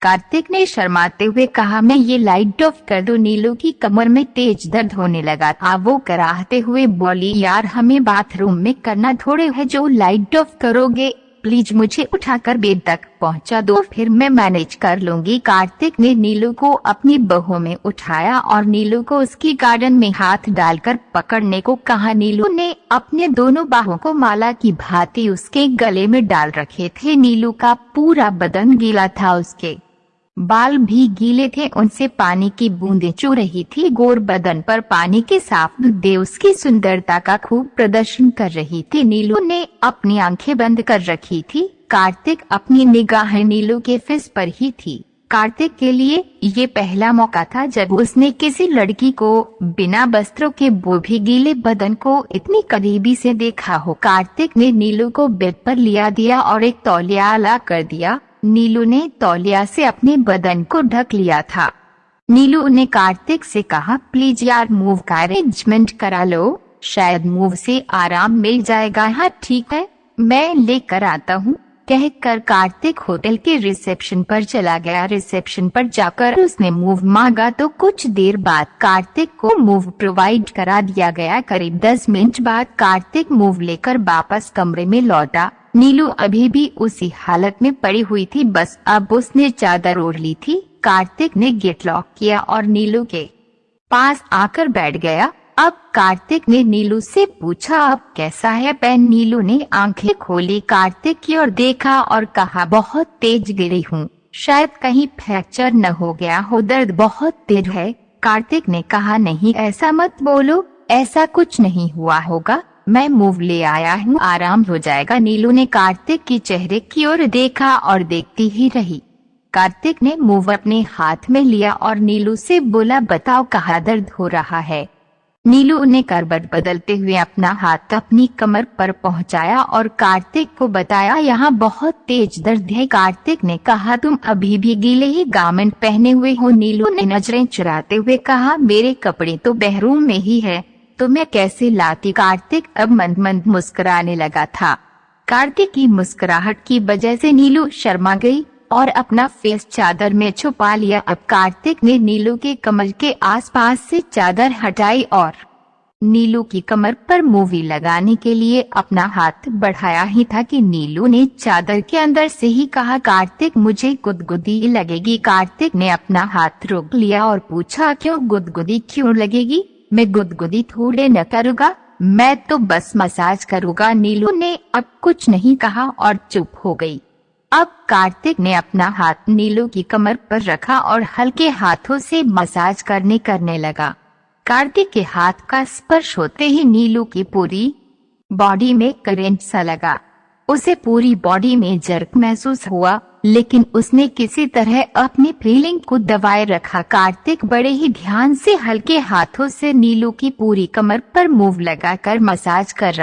कार्तिक ने शर्माते हुए कहा, मैं ये लाइट ऑफ कर दूं। नीलू की कमर में तेज दर्द होने लगा था। वो कराहते हुए बोली, यार हमें बाथरूम में करना थोड़े है जो लाइट ऑफ करोगे, प्लीज मुझे उठाकर बेड तक पहुंचा दो, फिर मैं मैनेज कर लूंगी। कार्तिक ने नीलू को अपनी बाहों में उठाया और नीलू को उसकी गार्डन में हाथ डालकर पकड़ने को कहा। नीलू ने अपने दोनों बाहों को माला की भांति उसके गले में डाल रखे थे। नीलू का पूरा बदन गीला था, उसके बाल भी गीले थे, उनसे पानी की बूंदें चू रही थी। गोर बदन पर पानी के साफ बूंदें उसकी सुंदरता का खूब प्रदर्शन कर रही थी। नीलू ने अपनी आंखें बंद कर रखी थी। कार्तिक अपनी निगाहें नीलू के फेस पर ही थी। कार्तिक के लिए ये पहला मौका था जब उसने किसी लड़की को बिना वस्त्रों के, वो भी गीले बदन को इतनी करीबी से देखा हो। कार्तिक ने नीलू को बेड पर लिया दिया और एक तौलिया ला कर दिया। नीलू ने तौलिया से अपने बदन को ढक लिया था। नीलू ने कार्तिक से कहा, प्लीज यार मूव का अरेंजमेंट करा लो, शायद मूव से आराम मिल जाएगा। हाँ ठीक है, मैं लेकर आता हूँ, कहकर कार्तिक होटल के रिसेप्शन पर चला गया। रिसेप्शन पर जाकर उसने मूव मांगा तो कुछ देर बाद कार्तिक को मूव प्रोवाइड करा दिया गया। करीब 10 मिनट बाद कार्तिक मूव लेकर वापस कमरे में लौटा। नीलू अभी भी उसी हालत में पड़ी हुई थी, बस अब उसने चादर ओढ़ ली थी। कार्तिक ने गेट लॉक किया और नीलू के पास आकर बैठ गया। अब कार्तिक ने नीलू से पूछा, अब कैसा है पैन? नीलू ने आंखें खोली, कार्तिक की ओर देखा और कहा, बहुत तेज गिरी हूँ, शायद कहीं फ्रैक्चर न हो गया हो, दर्द बहुत तेज है। कार्तिक ने कहा, नहीं ऐसा मत बोलो, ऐसा कुछ नहीं हुआ होगा, मैं मूव ले आया हूँ, आराम हो जाएगा। नीलू ने कार्तिक के चेहरे की ओर देखा और देखती ही रही। कार्तिक ने मूव अपने हाथ में लिया और नीलू से बोला, बताओ कहाँ दर्द हो रहा है? नीलू ने करवट बदलते हुए अपना हाथ अपनी कमर पर पहुंचाया और कार्तिक को बताया, यहाँ बहुत तेज दर्द है। कार्तिक ने कहा, तुम अभी भी गीले ही गारमेंट पहने हुए हो। नीलू ने नजरें चुराते हुए कहा, मेरे कपड़े तो बेडरूम में ही है, तो मैं कैसे लाती? कार्तिक अब मंद मंद मुस्कुराने लगा था। कार्तिक की मुस्कुराहट की वजह से नीलू शर्मा गई और अपना फेस चादर में छुपा लिया। अब कार्तिक ने नीलू के कमर के आसपास से चादर हटाई और नीलू की कमर पर मूवी लगाने के लिए अपना हाथ बढ़ाया ही था कि नीलू ने चादर के अंदर से ही कहा, कार्तिक मुझे गुदगुदी लगेगी। कार्तिक ने अपना हाथ रोक लिया और पूछा, क्यों गुदगुदी क्यों लगेगी? मैं गुदगुदी थोड़े न करूँगा, मैं तो बस मसाज करूँगा। नीलू ने अब कुछ नहीं कहा और चुप हो गई। अब कार्तिक ने अपना हाथ नीलू की कमर पर रखा और हल्के हाथों से मसाज करने लगा। कार्तिक के हाथ का स्पर्श होते ही नीलू की पूरी बॉडी में करंट सा लगा। उसे पूरी बॉडी में जर्क महसूस हुआ, लेकिन उसने किसी तरह अपनी फीलिंग को दबाए रखा। कार्तिक बड़े ही ध्यान से हल्के हाथों से नीलू की पूरी कमर पर मूव लगाकर मसाज कर रहा